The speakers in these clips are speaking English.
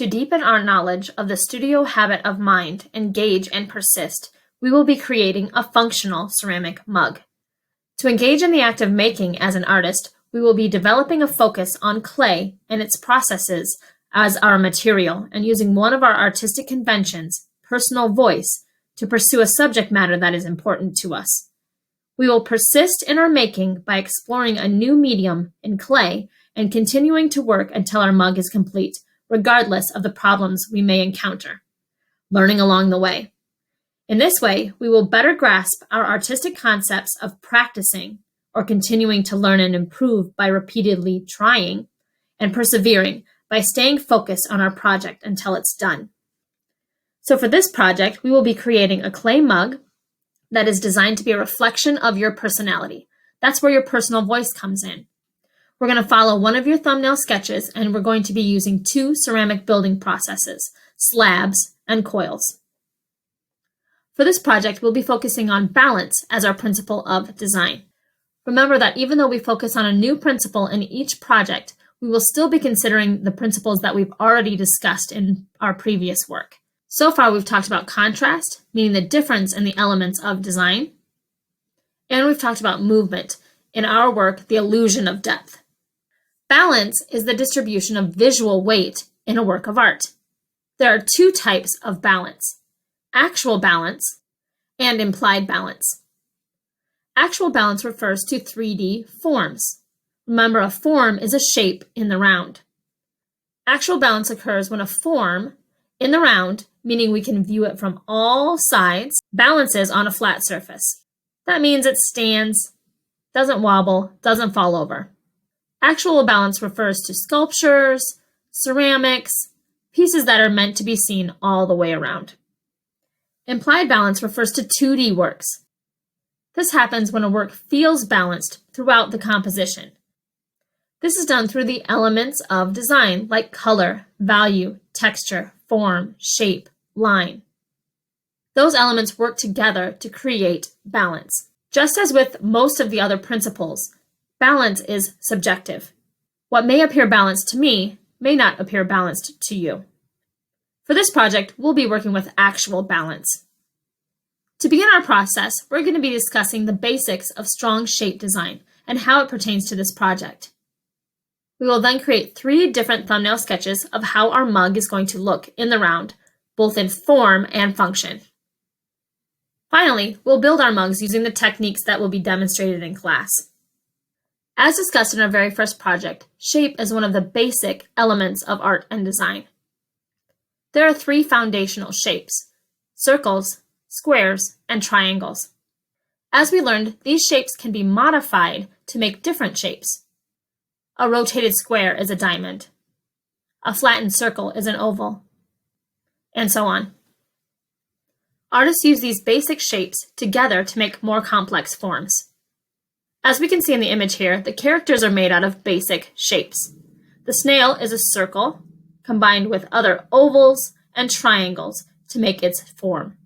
To deepen our knowledge of the studio habit of mind, engage and persist, we will be creating a functional ceramic mug. To engage in the act of making as an artist, we will be developing a focus on clay and its processes as our material and using one of our artistic conventions, personal voice, to pursue a subject matter that is important to us. We will persist in our making by exploring a new medium in clay and continuing to work until our mug is complete, regardless of the problems we may encounter, learning along the way. In this way, we will better grasp our artistic concepts of practicing or continuing to learn and improve by repeatedly trying, and persevering by staying focused on our project until it's done. So for this project, we will be creating a clay mug that is designed to be a reflection of your personality. That's where your personal voice comes in. We're going to follow one of your thumbnail sketches, and we're going to be using 2 ceramic building processes, slabs and coils. For this project, we'll be focusing on balance as our principle of design. Remember that even though we focus on a new principle in each project, we will still be considering the principles that we've already discussed in our previous work. So far, we've talked about contrast, meaning the difference in the elements of design, and we've talked about movement, in our work, the illusion of depth. Balance is the distribution of visual weight in a work of art. There are 2 types of balance: actual balance and implied balance. Actual balance refers to 3D forms. Remember, a form is a shape in the round. Actual balance occurs when a form in the round, meaning we can view it from all sides, balances on a flat surface. That means it stands, doesn't wobble, doesn't fall over. Actual balance refers to sculptures, ceramics, pieces that are meant to be seen all the way around. Implied balance refers to 2D works. This happens when a work feels balanced throughout the composition. This is done through the elements of design like color, value, texture, form, shape, line. Those elements work together to create balance. Just as with most of the other principles, balance is subjective. What may appear balanced to me may not appear balanced to you. For this project, we'll be working with actual balance. To begin our process, we're going to be discussing the basics of strong shape design and how it pertains to this project. We will then create 3 different thumbnail sketches of how our mug is going to look in the round, both in form and function. Finally, we'll build our mugs using the techniques that will be demonstrated in class. As discussed in our very first project, shape is one of the basic elements of art and design. There are 3 foundational shapes: circles, squares, and triangles. As we learned, these shapes can be modified to make different shapes. A rotated square is a diamond. A flattened circle is an oval, and so on. Artists use these basic shapes together to make more complex forms. As we can see in the image here, the characters are made out of basic shapes. The snail is a circle combined with other ovals and triangles to make its form.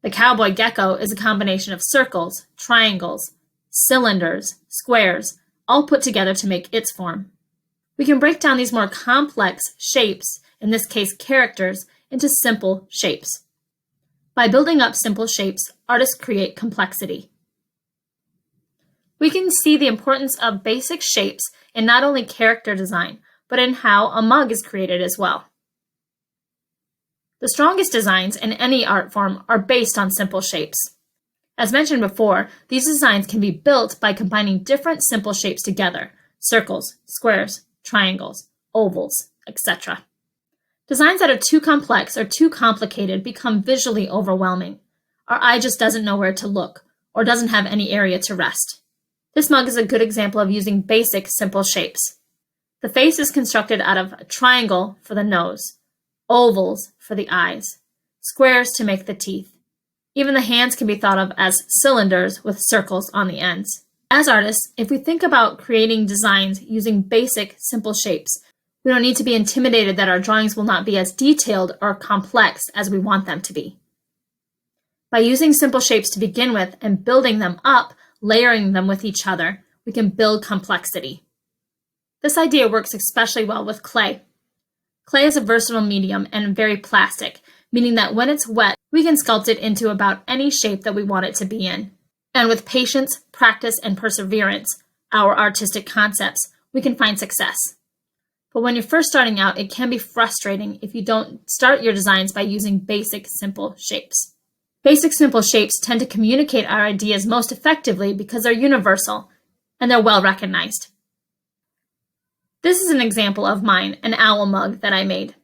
The cowboy gecko is a combination of circles, triangles, cylinders, squares, all put together to make its form. We can break down these more complex shapes, in this case characters, into simple shapes. By building up simple shapes, artists create complexity. We can see the importance of basic shapes in not only character design, but in how a mug is created as well. The strongest designs in any art form are based on simple shapes. As mentioned before, these designs can be built by combining different simple shapes together: circles, squares, triangles, ovals, etc. Designs that are too complex or too complicated become visually overwhelming. Our eye just doesn't know where to look or doesn't have any area to rest. This mug is a good example of using basic, simple shapes. The face is constructed out of a triangle for the nose, ovals for the eyes, squares to make the teeth. Even the hands can be thought of as cylinders with circles on the ends. As artists, if we think about creating designs using basic, simple shapes, we don't need to be intimidated that our drawings will not be as detailed or complex as we want them to be. By using simple shapes to begin with and building them up, layering them with each other, we can build complexity. This idea works especially well with clay. Clay is a versatile medium and very plastic, meaning that when it's wet, we can sculpt it into about any shape that we want it to be in. And with patience, practice, and perseverance, our artistic concepts, we can find success. But when you're first starting out, it can be frustrating if you don't start your designs by using basic, simple shapes. Basic, simple shapes tend to communicate our ideas most effectively because they're universal and they're well recognized. This is an example of mine, an owl mug that I made.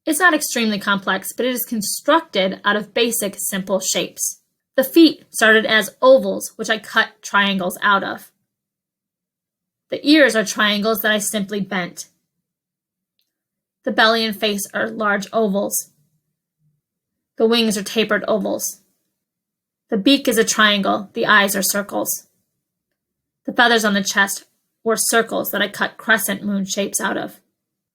It's not extremely complex, but it is constructed out of basic, simple shapes. The feet started as ovals, which I cut triangles out of. The ears are triangles that I simply bent. The belly and face are large ovals. The wings are tapered ovals. The beak is a triangle. The eyes are circles. The feathers on the chest were circles that I cut crescent moon shapes out of.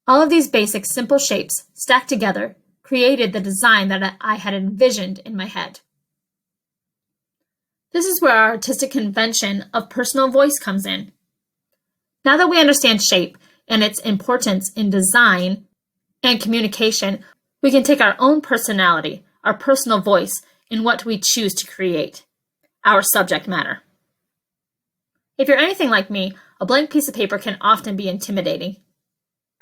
All of these basic, simple shapes stacked together created the design that I had envisioned in my head. This is where our artistic convention of personal voice comes in. Now that we understand shape and its importance in design and communication, we can take our own personality, our personal voice, in what we choose to create, our subject matter. If you're anything like me, a blank piece of paper can often be intimidating.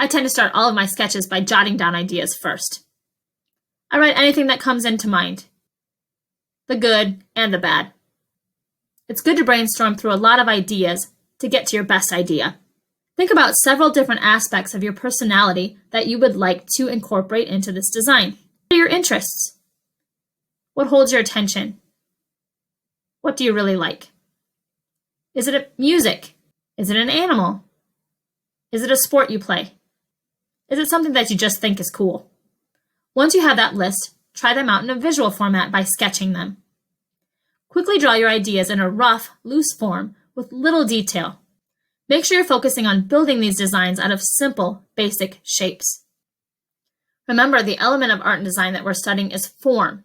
I tend to start all of my sketches by jotting down ideas first. I write anything that comes into mind, the good and the bad. It's good to brainstorm through a lot of ideas to get to your best idea. Think about several different aspects of your personality that you would like to incorporate into this design. What are your interests? What holds your attention? What do you really like? Is it music? Is it an animal? Is it a sport you play? Is it something that you just think is cool? Once you have that list, try them out in a visual format by sketching them. Quickly draw your ideas in a rough, loose form with little detail. Make sure you're focusing on building these designs out of simple, basic shapes. Remember, the element of art and design that we're studying is form.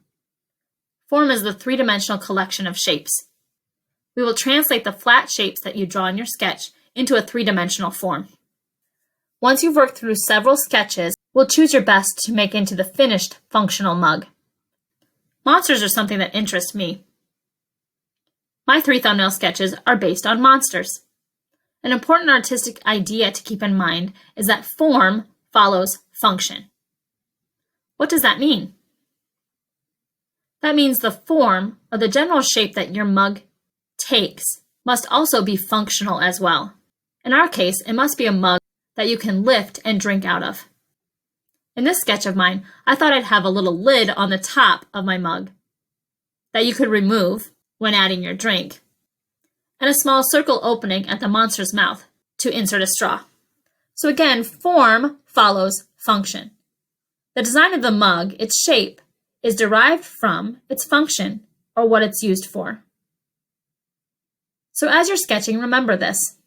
Form is the three-dimensional collection of shapes. We will translate the flat shapes that you draw in your sketch into a three-dimensional form. Once you've worked through several sketches, we'll choose your best to make into the finished functional mug. Monsters are something that interests me. My 3 thumbnail sketches are based on monsters. An important artistic idea to keep in mind is that form follows function. What does that mean? That means the form, or the general shape that your mug takes, must also be functional as well. In our case, it must be a mug that you can lift and drink out of. In this sketch of mine, I thought I'd have a little lid on the top of my mug that you could remove when adding your drink, and a small circle opening at the monster's mouth to insert a straw. So again, form follows function. The design of the mug, its shape, is derived from its function, or what it's used for. So as you're sketching, remember this.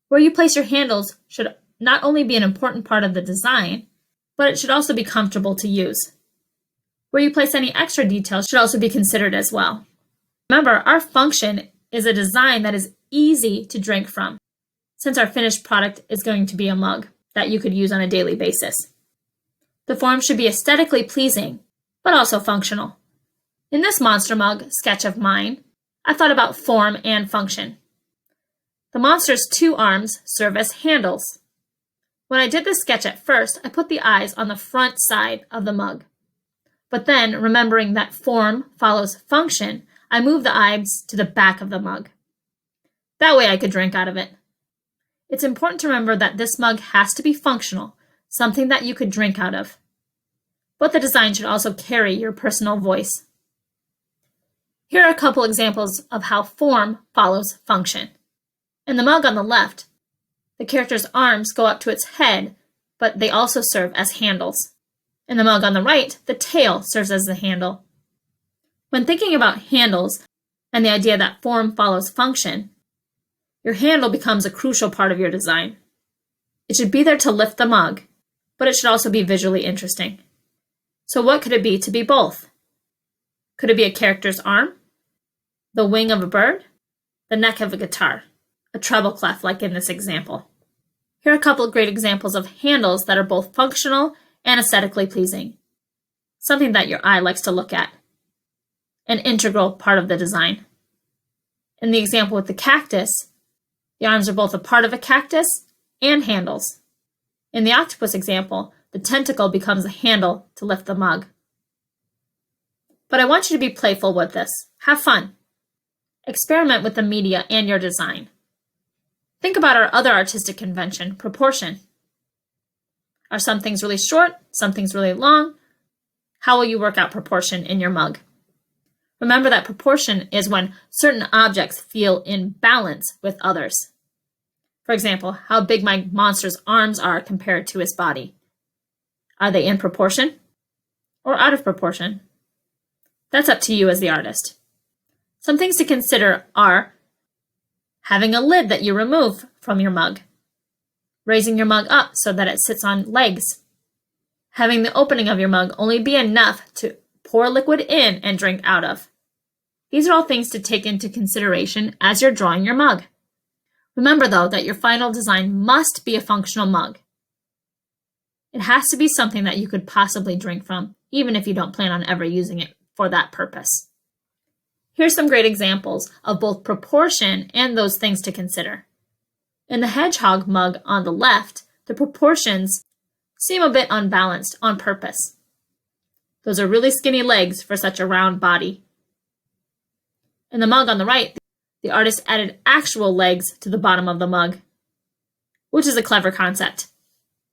Where you place your handles should not only be an important part of the design, but it should also be comfortable to use. Where you place any extra details should also be considered as well. Remember, our function is a design that is easy to drink from, since our finished product is going to be a mug that you could use on a daily basis. The form should be aesthetically pleasing, but also functional. In this monster mug sketch of mine, I thought about form and function. The monster's 2 arms serve as handles. When I did this sketch at first, I put the eyes on the front side of the mug. But then, remembering that form follows function, I moved the eyes to the back of the mug. That way I could drink out of it. It's important to remember that this mug has to be functional, something that you could drink out of. But the design should also carry your personal voice. Here are a couple examples of how form follows function. In the mug on the left, the character's arms go up to its head, but they also serve as handles. In the mug on the right, the tail serves as the handle. When thinking about handles and the idea that form follows function, your handle becomes a crucial part of your design. It should be there to lift the mug, but it should also be visually interesting. So what could it be to be both? Could it be a character's arm, the wing of a bird, the neck of a guitar, a treble clef like in this example? Here are a couple of great examples of handles that are both functional and aesthetically pleasing. Something that your eye likes to look at. An integral part of the design. In the example with the cactus, the arms are both a part of a cactus and handles. In the octopus example, the tentacle becomes a handle to lift the mug. But I want you to be playful with this. Have fun. Experiment with the media and your design. Think about our other artistic convention, proportion. Are some things really short? Some things really long? How will you work out proportion in your mug? Remember that proportion is when certain objects feel in balance with others. For example, how big my monster's arms are compared to his body. Are they in proportion or out of proportion? That's up to you as the artist. Some things to consider are having a lid that you remove from your mug, raising your mug up so that it sits on legs, having the opening of your mug only be enough to pour liquid in and drink out of. These are all things to take into consideration as you're drawing your mug. Remember, though, that your final design must be a functional mug. It has to be something that you could possibly drink from, even if you don't plan on ever using it for that purpose. Here's some great examples of both proportion and those things to consider. In the hedgehog mug on the left, the proportions seem a bit unbalanced on purpose. Those are really skinny legs for such a round body. In the mug on the right, the artist added actual legs to the bottom of the mug, which is a clever concept.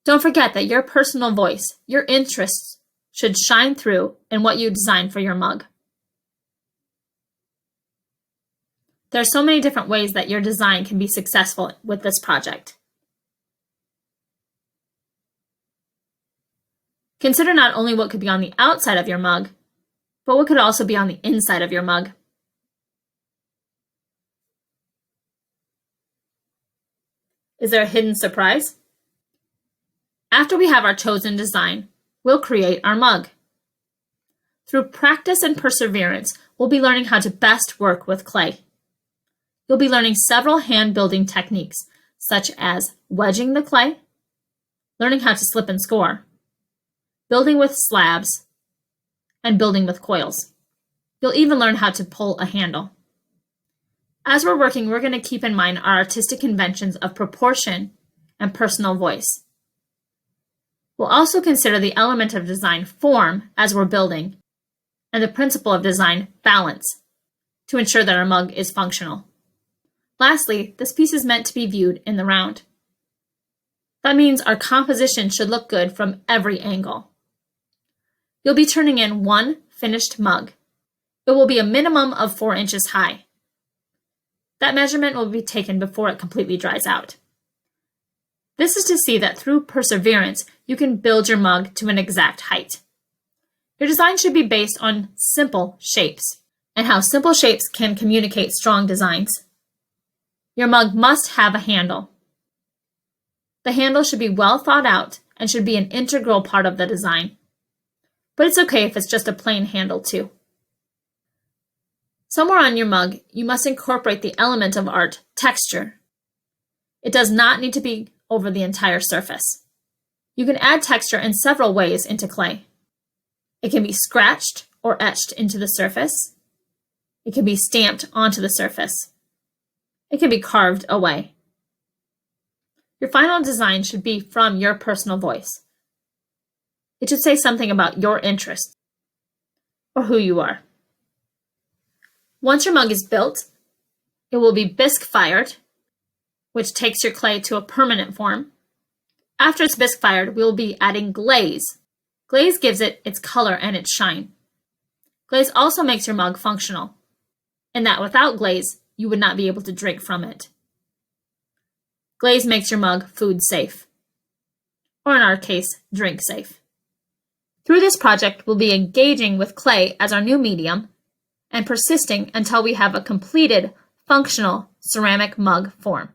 Don't forget that your personal voice, your interests, should shine through in what you design for your mug. There are so many different ways that your design can be successful with this project. Consider not only what could be on the outside of your mug, but what could also be on the inside of your mug. Is there a hidden surprise? After we have our chosen design, we'll create our mug. Through practice and perseverance, we'll be learning how to best work with clay. You'll be learning several hand-building techniques, such as wedging the clay, learning how to slip and score, building with slabs, and building with coils. You'll even learn how to pull a handle. As we're working, we're going to keep in mind our artistic conventions of proportion and personal voice. We'll also consider the element of design form as we're building, and the principle of design balance to ensure that our mug is functional. Lastly, this piece is meant to be viewed in the round. That means our composition should look good from every angle. You'll be turning in one finished mug. It will be a minimum of 4 inches high. That measurement will be taken before it completely dries out. This is to see that through perseverance, you can build your mug to an exact height. Your design should be based on simple shapes, and how simple shapes can communicate strong designs. Your mug must have a handle. The handle should be well thought out and should be an integral part of the design. But it's okay if it's just a plain handle too. Somewhere on your mug, you must incorporate the element of art, texture. It does not need to be over the entire surface. You can add texture in several ways into clay. It can be scratched or etched into the surface. It can be stamped onto the surface. It can be carved away. Your final design should be from your personal voice. It should say something about your interests or who you are. Once your mug is built, it will be bisque fired, which takes your clay to a permanent form. After it's bisque fired, we will be adding glaze. Glaze gives it its color and its shine. Glaze also makes your mug functional, in that without glaze, you would not be able to drink from it. Glaze makes your mug food safe, or in our case, drink safe. Through this project, we'll be engaging with clay as our new medium and persisting until we have a completed, functional ceramic mug form.